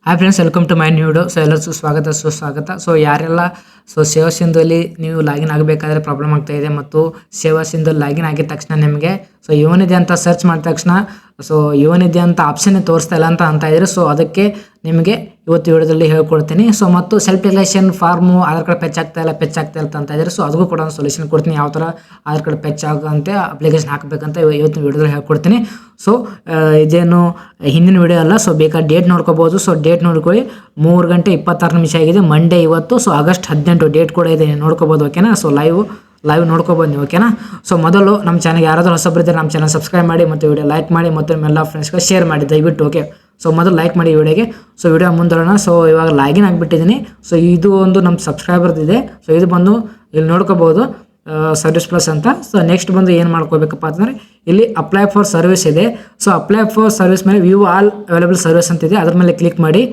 Hi friends, welcome to my new video. So ಎಲ್ಲರಿಗೂ ಸ್ವಾಗತ ಸುಸ್ವಾಗತ. ಸೊ ಯಾರೆಲ್ಲ ಸೇವಾ ಸಿಂಧುವಲ್ಲಿ ನೀವು ಲಾಗಿನ್ ಆಗಬೇಕಾದ್ರೆ ಪ್ರಾಬ್ಲಮ್ ಆಗ್ತಾ ಇದೆ ಮತ್ತು ಸೇವಾ ಸಿಂಧು ಲಾಗಿನ್ ಆಗಿದ ತಕ್ಷಣ ನಿಮಗೆ ಇವನಿದೆ ಅಂತ ಸರ್ಚ್ ಮಾಡಿದ ತಕ್ಷಣ ಇವನಿದೆ ಅಂತ ಆಪ್ಷನ್ನೇ ತೋರಿಸ್ತಾ ಇಲ್ಲ ಅಂತ ಇದ್ರೆ ಅದಕ್ಕೆ ನಿಮಗೆ ಇವತ್ತು ವಿಡಿಯೋದಲ್ಲಿ ಹೇಳ್ಕೊಡ್ತೀನಿ. ಮತ್ತು self declaration form Aadhaar card ಪೆಚ್ ಆಗ್ತಾ ಇಲ್ಲ ಅಂತ ಇದ್ರೆ ಅದಕ್ಕೂ ಕೂಡ ಒಂದು ಸೊಲ್ಯೂಷನ್ ಕೊಡ್ತೀನಿ. ಯಾವ ಥರ ಆಧಾರ್ ಕಾರ್ಡ್ ಪೆಚ್ ಆಗೋಂತೆ ಅಪ್ಲಿಕೇಶನ್ ಹಾಕಬೇಕಂತ ಇವತ್ತು ವಿಡಿಯೋದಲ್ಲಿ ಹೇಳ್ಕೊಡ್ತೀನಿ. ಇದೇನು ಹಿಂದಿನ ವಿಡಿಯೋ ಅಲ್ಲ. ಬೇಕಾದ್ರೆ ಡೇಟ್ ನೋಡ್ಕೋಬೋದು. ಡೇಟ್ ನೋಡ್ಕೊಳ್ಳಿ. 3 ಗಂಟೆ 26 ನಿಮಿಷ ಆಗಿದೆ, ಮಂಡೇ ಇವತ್ತು. ಆಗಸ್ಟ್ 18 ಡೇಟ್ ಕೂಡ ಇದೆ, ನೋಡ್ಕೋಬೋದು. ಓಕೆನಾ? ಲೈವ್ ನೋಡ್ಕೋಬೋದು ನೀವು. ಓಕೆನಾ? ಮೊದಲು ನಮ್ಮ ಚಾನಲ್ಗೆ ಯಾರಾದರೂ ಹೊಸಬರಿದ್ದರೆ ನಮ್ಮ ಚಾನಲ್ ಸಬ್ಸ್ಕ್ರೈಬ್ ಮಾಡಿ ಮತ್ತು ವಿಡಿಯೋ ಲೈಕ್ ಮಾಡಿ ಮತ್ತು ನಿಮ್ಮೆಲ್ಲ ಫ್ರೆಂಡ್ಸ್ಗೆ ಶೇರ್ ಮಾಡಿ ದಯವಿಟ್ಟು. ಓಕೆ, ಮೊದಲು ಲೈಕ್ ಮಾಡಿ ವಿಡಿಯೋಗೆ. ವಿಡಿಯೋ ಮುಂದೋಣ. ಇವಾಗ ಲಾಗಿನ್ ಆಗಿಬಿಟ್ಟಿದ್ದೀನಿ. ಇದು ಒಂದು ನಮ್ಮ ಸಬ್ಸ್ಕ್ರೈಬರ್ದಿದೆ. ಇದು ಬಂದು ಇಲ್ಲಿ ನೋಡ್ಕೋಬೋದು, ಸರ್ವಿಸ್ ಪ್ಲಸ್ ಅಂತ. ನೆಕ್ಸ್ಟ್ ಬಂದು ಏನು ಮಾಡ್ಕೋಬೇಕಪ್ಪ ಅಂತಂದರೆ ಇಲ್ಲಿ ಅಪ್ಲೈ ಫಾರ್ ಸರ್ವಿಸ್ ಇದೆ. ಅಪ್ಲೈ ಫಾರ್ ಸರ್ವಿಸ್ ಮೇಲೆ ವ್ಯೂ ಆಲ್ ಅವೈಲೇಬಲ್ ಸರ್ವಿಸ್ ಅಂತಿದೆ, ಅದ್ರ ಮೇಲೆ ಕ್ಲಿಕ್ ಮಾಡಿ.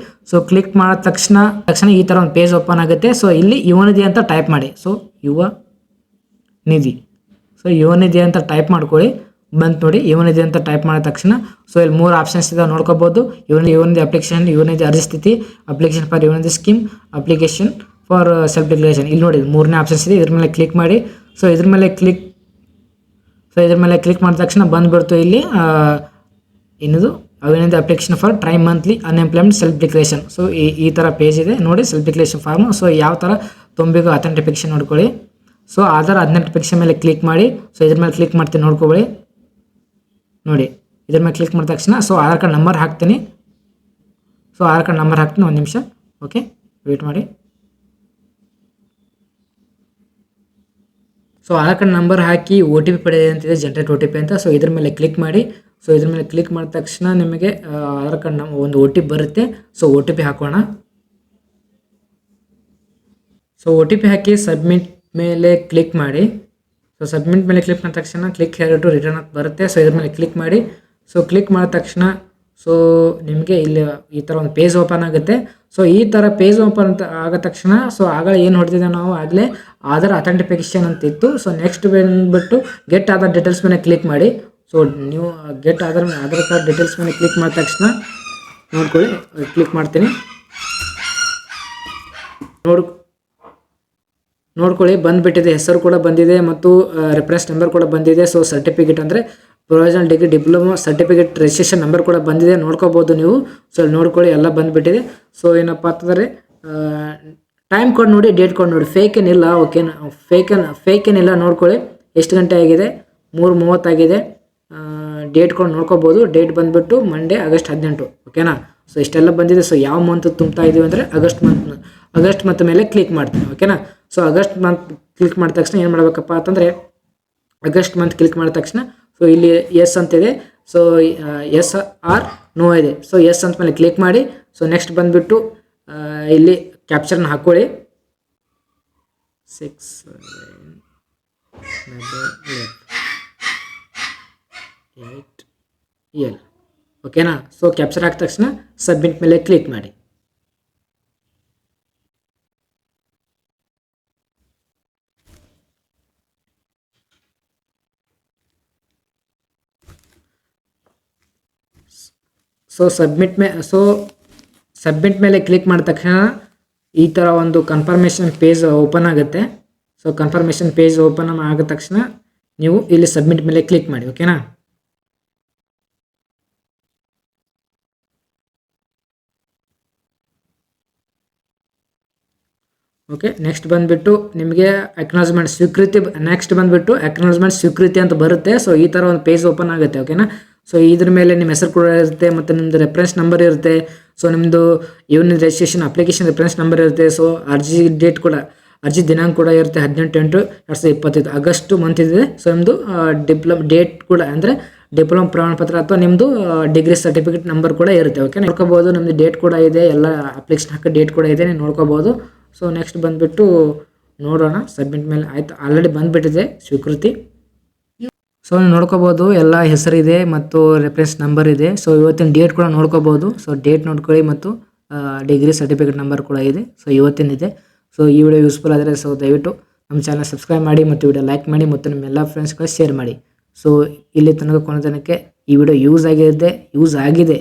ಕ್ಲಿಕ್ ಮಾಡಿದ ತಕ್ಷಣ ಈ ಥರ ಒಂದು ಪೇಜ್ ಓಪನ್ ಆಗುತ್ತೆ. ಇಲ್ಲಿ ಯುವನಿಧಿ ಅಂತ ಟೈಪ್ ಮಾಡಿ. ಯುವನಿಧಿ ಅಂತ ಟೈಪ್ ಮಾಡ್ಕೊಳ್ಳಿ. ಬಂತು ನೋಡಿ, ಯುವನಿಧಿ ಅಂತ ಟೈಪ್ ಮಾಡಿದ ತಕ್ಷಣ ಇಲ್ಲಿ 3 ಆಪ್ಷನ್ಸ್ ಇದೆ, ನೋಡ್ಕೋಬೋದು. ಯುವನಿಧಿ ಅಪ್ಲಿಕೇಶನ್, ಯುವನಿಧಿ ಅರ್ಜಿ ಸ್ಥಿತಿ, application for Yuvanidhi scheme, application for self declaration. ಇಲ್ಲಿ ನೋಡಿ 3ನೇ ಆಪ್ಷನ್ಸ್ ಇದೆ, ಇದ್ರ ಮೇಲೆ ಕ್ಲಿಕ್ ಮಾಡಿ. ಇದ್ರ ಮೇಲೆ ಕ್ಲಿಕ್ ಮಾಡಿದ ತಕ್ಷಣ ಬಂದುಬಿಡ್ತು ಇಲ್ಲಿ ಇನ್ನದು Yuvanidhi application for tri monthly unemployment self declaration. ಈ ಥರ ಪೇಜ್ ಇದೆ ನೋಡಿ, ಸೆಲ್ಫ್ ಡಿಕ್ಲರೇಷನ್ ಫಾರ್ಮ್. ಯಾವ ಥರ ತುಂಬಿಗೋ ಅಥೆಂಟಿಫಿಕೇಶನ್ ನೋಡ್ಕೊಳ್ಳಿ. ಆಧಾರ್ ಅಥೆಂಟಿಫಿಕೇಶನ್ ಮೇಲೆ ಕ್ಲಿಕ್ ಮಾಡಿ. ಇದ್ರ ಮೇಲೆ ಕ್ಲಿಕ್ ಮಾಡ್ತೀನಿ, ನೋಡ್ಕೊಳ್ಳಿ. ನೋಡಿ, ಇದ್ರ ಮೇಲೆ ಕ್ಲಿಕ್ ಮಾಡಿದ ತಕ್ಷಣ ಆಧಾರ್ ಕಾರ್ಡ್ ನಂಬರ್ ಹಾಕ್ತೀನಿ. ಆಧಾರ್ ಕಾರ್ಡ್ ನಂಬರ್ ಹಾಕ್ತೀನಿ, 1 ನಿಮಿಷ. ಓಕೆ, ವೇಟ್ ಮಾಡಿ. ಆಧಾರ್ ಕಾರ್ಡ್ ನಂಬರ್ ಹಾಕಿ OTP ಪಡೆದಿದೆ ಅಂತಿದೆ, ಜನರೇಟ್ OTP ಅಂತ. ಇದ್ರ ಮೇಲೆ ಕ್ಲಿಕ್ ಮಾಡಿ. ಇದ್ರ ಮೇಲೆ ಕ್ಲಿಕ್ ಮಾಡಿದ ತಕ್ಷಣ ನಿಮಗೆ ಆಧಾರ್ ಕಾರ್ಡ್ ಒಂದು OTP ಬರುತ್ತೆ. OTP ಹಾಕೋಣ. OTP ಹಾಕಿ ಸಬ್ಮಿಟ್ ಮೇಲೆ ಕ್ಲಿಕ್ ಮಾಡಿ. ಸಬ್ಮಿಟ್ ಮೇಲೆ ಕ್ಲಿಕ್ ಮಾಡಿದ ತಕ್ಷಣ ಕ್ಲಿಕ್ ಹೇರ್ ಟು ರಿಟರ್ನ್ ಅಂತ ಬರುತ್ತೆ. ಇದ್ರ ಮೇಲೆ ಕ್ಲಿಕ್ ಮಾಡಿ. ಕ್ಲಿಕ್ ಮಾಡಿದ ತಕ್ಷಣ ನಿಮಗೆ ಇಲ್ಲಿ ಈ ಥರ ಒಂದು ಪೇಜ್ ಓಪನ್ ಆಗುತ್ತೆ. ಈ ಥರ ಪೇಜ್ ಓಪನ್ ಅಂತ ಆಗೋ ತಕ್ಷಣ ಆಗಲೇ ಏನು ಹೊಡ್ತಿದ್ದೇವೆ ನಾವು, ಆಗಲೇ ಆಧಾರ್ ಅಥೆಂಟಿಫಿಕೇಶನ್ ಅಂತ ಇತ್ತು. ನೆಕ್ಸ್ಟ್ ಬಂದುಬಿಟ್ಟು ಗೆಟ್ ಆಧಾರ್ ಡೀಟೇಲ್ಸ್ ಮೇಲೆ ಕ್ಲಿಕ್ ಮಾಡಿ. ನೀವು ಗೆಟ್ ಆಧಾರ್ ಕಾರ್ಡ್ ಡೀಟೇಲ್ಸ್ ಮೇಲೆ ಕ್ಲಿಕ್ ಮಾಡಿದ ತಕ್ಷಣ ನೋಡ್ಕೊಳ್ಳಿ, ಕ್ಲಿಕ್ ಮಾಡ್ತೀನಿ. ನೋಡ್ಕೊಳ್ಳಿ, ಬಂದುಬಿಟ್ಟಿದೆ. ಹೆಸರು ಕೂಡ ಬಂದಿದೆ ಮತ್ತು ರೆಫರೆನ್ಸ್ ನಂಬರ್ ಕೂಡ ಬಂದಿದೆ. ಸರ್ಟಿಫಿಕೇಟ್ ಅಂದರೆ provisional degree diploma certificate registration number ಕೂಡ ಬಂದಿದೆ, ನೋಡ್ಕೋಬೋದು ನೀವು. ನೋಡ್ಕೊಳ್ಳಿ, ಎಲ್ಲ ಬಂದುಬಿಟ್ಟಿದೆ. ಏನಪ್ಪ ಅಂತಂದರೆ ಟೈಮ್ ಕೊಡ್ ನೋಡಿ, ಡೇಟ್ ಕೊಡ್ ನೋಡಿ, ಫೇಕ್ ಏನಿಲ್ಲ. ಓಕೆನಾ? ಫೇಕ್ ಏನಿಲ್ಲ. ನೋಡ್ಕೊಳ್ಳಿ, ಎಷ್ಟು ಗಂಟೆ ಆಗಿದೆ, 3:30 ಆಗಿದೆ. ಡೇಟ್ ಕೊಡ್ ನೋಡ್ಕೋಬೋದು. ಡೇಟ್ ಬಂದುಬಿಟ್ಟು ಮಂಡೇ ಆಗಸ್ಟ್ 18. ಓಕೆನಾ? ಇಷ್ಟೆಲ್ಲ ಬಂದಿದೆ. ಯಾವ ಮಂತ್ ತುಂಬ್ತಾ ಇದೀವಿ ಅಂದರೆ ಆಗಸ್ಟ್ ಮಂತ್ ಮೇಲೆ ಕ್ಲಿಕ್ ಮಾಡ್ತೀನಿ. ಓಕೆನಾ? ಆಗಸ್ಟ್ ಮಂತ್ ಕ್ಲಿಕ್ ಮಾಡಿದ ತಕ್ಷಣ ಏನು ಮಾಡಬೇಕಪ್ಪ ಅಂತಂದರೆ ಆಗಸ್ಟ್ ಮಂತ್ ಕ್ಲಿಕ್ ಮಾಡಿದ ತಕ್ಷಣ ಇಲ್ಲಿ ಎಸ್ ಅಂತಿದೆ. ಎಸ್ ಆರ್ ನೋ ಇದೆ. ಎಸ್ ಅಂತ ಮೇಲೆ ಕ್ಲಿಕ್ ಮಾಡಿ. ನೆಕ್ಸ್ಟ್ ಬಂದುಬಿಟ್ಟು ಇಲ್ಲಿ ಕ್ಯಾಪ್ಚರ್ನ ಹಾಕ್ಕೊಳ್ಳಿ. 6 8 L. ಓಕೆನಾ? ಕ್ಯಾಪ್ಚರ್ ಹಾಕಿದ ತಕ್ಷಣ ಸಬ್ಮಿಟ್ ಮೇಲೆ ಕ್ಲಿಕ್ ಮಾಡಿ. ಸಬ್ಮಿಟ್ ಮೇಲೆ ಕ್ಲಿಕ್ ಮಾಡಿದ ತಕ್ಷಣ ಈ ಥರ ಒಂದು ಕನ್ಫರ್ಮೇಷನ್ ಪೇಜ್ ಓಪನ್ ಆಗುತ್ತೆ. ಕನ್ಫರ್ಮೇಷನ್ ಪೇಜ್ ಓಪನ್ ಆಗಿದ ತಕ್ಷಣ ನೀವು ಇಲ್ಲಿ ಸಬ್ಮಿಟ್ ಮೇಲೆ ಕ್ಲಿಕ್ ಮಾಡಿ. ಓಕೆನಾ? ಓಕೆ, ನೆಕ್ಸ್ಟ್ ಬಂದುಬಿಟ್ಟು ನಿಮಗೆ ಅಕ್ನಾಲಜ್ಮೆಂಟ್ ಸ್ವೀಕೃತಿ. ನೆಕ್ಸ್ಟ್ ಬಂದುಬಿಟ್ಟು ಅಕ್ನಾಲಜ್ಮೆಂಟ್ ಸ್ವೀಕೃತಿ ಅಂತ ಬರುತ್ತೆ. ಈ ಥರ ಒಂದು ಪೇಜ್ ಓಪನ್ ಆಗುತ್ತೆ. ಓಕೆನಾ? ಇದ್ರ ಮೇಲೆ ನಿಮ್ಮ ಹೆಸರು ಕೂಡ ಇರುತ್ತೆ ಮತ್ತು ನಿಮ್ಮದು ರೆಫರೆನ್ಸ್ ನಂಬರ್ ಇರುತ್ತೆ. ನಿಮ್ಮದು Yuvanidhi registration application reference number ಇರುತ್ತೆ. ಅರ್ಜಿ ದಿನಾಂಕ ಕೂಡ ಇರುತ್ತೆ, 18/8/2025 ಆಗಸ್ಟ್ ಮಂತ್ ಇದೆ. ನಿಮ್ಮದು ಡೇಟ್ ಕೂಡ ಅಂದರೆ ಡಿಪ್ಲೊಮಾ ಪ್ರಮಾಣ ಪತ್ರ ಅಥವಾ ನಿಮ್ಮದು ಡಿಗ್ರಿ ಸರ್ಟಿಫಿಕೇಟ್ ನಂಬರ್ ಕೂಡ ಇರುತ್ತೆ. ಓಕೆ, ನೋಡ್ಕೋಬೋದು. ನಿಮ್ಮದು ಡೇಟ್ ಕೂಡ ಇದೆ, ಎಲ್ಲ ಅಪ್ಲಿಕೇಶನ್ ಹಾಕೋ ಡೇಟ್ ಕೂಡ ಇದೆ, ನೀವು ನೋಡ್ಕೋಬೋದು. ನೆಕ್ಸ್ಟ್ ಬಂದುಬಿಟ್ಟು ನೋಡೋಣ. ಸಬ್ಮಿಟ್ ಮೇಲೆ ಆಯಿತು, ಆಲ್ರೆಡಿ ಬಂದುಬಿಟ್ಟಿದೆ ಸ್ವೀಕೃತಿ. ನೋಡ್ಕೋಬೋದು, ಎಲ್ಲ ಹೆಸರಿದೆ ಮತ್ತು ರೆಫರೆನ್ಸ್ ನಂಬರ್ ಇದೆ. ಇವತ್ತಿನ ಡೇಟ್ ಕೂಡ ನೋಡ್ಕೋಬೋದು. ಡೇಟ್ ನೋಡ್ಕೊಳ್ಳಿ ಮತ್ತು ಡಿಗ್ರಿ ಸರ್ಟಿಫಿಕೇಟ್ ನಂಬರ್ ಕೂಡ ಇದೆ. ಇವತ್ತಿನಿದೆ. ಈ ವಿಡಿಯೋ ಯೂಸ್ಫುಲ್ ಆದರೆ ದಯವಿಟ್ಟು ನಮ್ಮ ಚಾನಲ್ ಸಬ್ಸ್ಕ್ರೈಬ್ ಮಾಡಿ ಮತ್ತು ವಿಡಿಯೋ ಲೈಕ್ ಮಾಡಿ ಮತ್ತು ನಿಮ್ಮೆಲ್ಲ ಫ್ರೆಂಡ್ಸ್ಗಳು ಶೇರ್ ಮಾಡಿ. ಇಲ್ಲಿ ತನಕ ಕೊನೆ ತನಕ ಈ ವಿಡಿಯೋ ಯೂಸ್ ಆಗಿದೆ.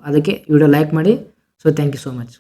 ಅದಕ್ಕೆ ವಿಡಿಯೋ ಲೈಕ್ ಮಾಡಿ so thank you so much.